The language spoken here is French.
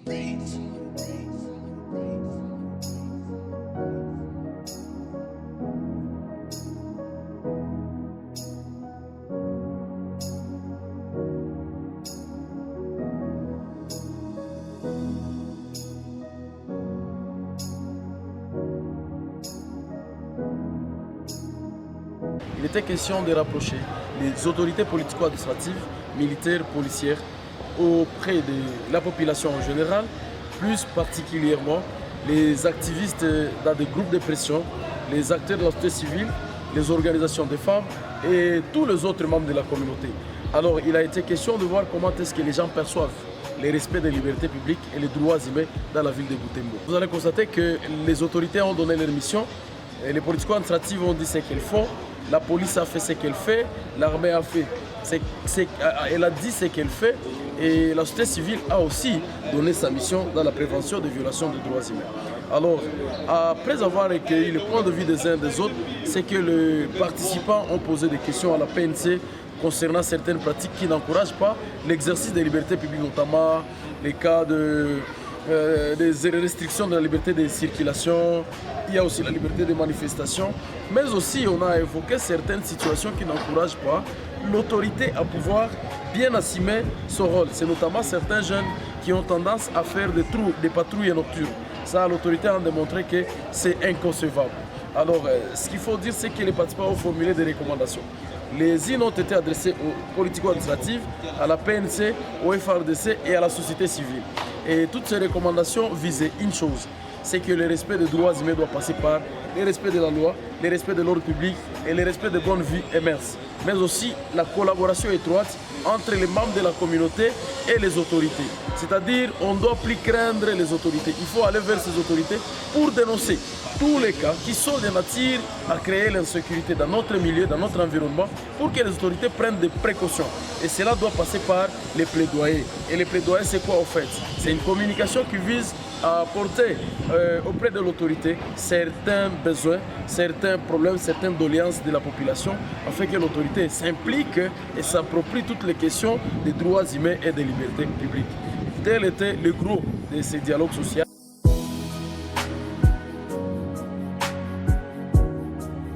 Il était question de rapprocher les autorités politico-administratives, militaires, policières, auprès de la population en général, plus particulièrement les activistes dans des groupes de pression, les acteurs de la société civile, les organisations des femmes et tous les autres membres de la communauté. Alors il a été question de voir comment est-ce que les gens perçoivent le respect des libertés publiques et les droits humains dans la ville de Butembo. Vous allez constater que les autorités ont donné leur mission, et les politico-administratives ont dit ce qu'elles font, la police a fait ce qu'elle fait, l'armée a fait elle a dit ce qu'elle fait, et la société civile a aussi donné sa mission dans la prévention des violations des droits humains. Alors, après avoir recueilli le point de vue des uns et des autres, c'est que les participants ont posé des questions à la PNC concernant certaines pratiques qui n'encouragent pas l'exercice des libertés publiques, notamment les cas des restrictions de la liberté de circulation, il y a aussi la liberté de manifestation, mais aussi on a évoqué certaines situations qui n'encouragent pas l'autorité à pouvoir bien assumer son rôle. C'est notamment certains jeunes qui ont tendance à faire des patrouilles nocturnes. Ça, l'autorité a démontré que c'est inconcevable. Alors, ce qu'il faut dire, c'est que les participants ont formulé des recommandations. Les unes ont été adressées aux politico-administratives, à la PNC, au FRDC et à la société civile. Et toutes ces recommandations visaient une chose, c'est que le respect des droits humains doit passer par le respect de la loi, le respect de l'ordre public et le respect de bonnes vies et mœurs. Mais aussi la collaboration étroite entre les membres de la communauté et les autorités. C'est-à-dire, on ne doit plus craindre les autorités. Il faut aller vers ces autorités pour dénoncer tous les cas qui sont de nature à créer l'insécurité dans notre milieu, dans notre environnement, pour que les autorités prennent des précautions. Et cela doit passer par les plaidoyers. Et les plaidoyers, c'est quoi en fait? C'est une communication qui vise à apporter auprès de l'autorité certains besoins, certains problèmes, certaines doléances de la population, afin que l'autorité s'implique et s'approprie toutes les questions des droits humains et des libertés publiques. Tel était le gros de ces dialogues sociaux.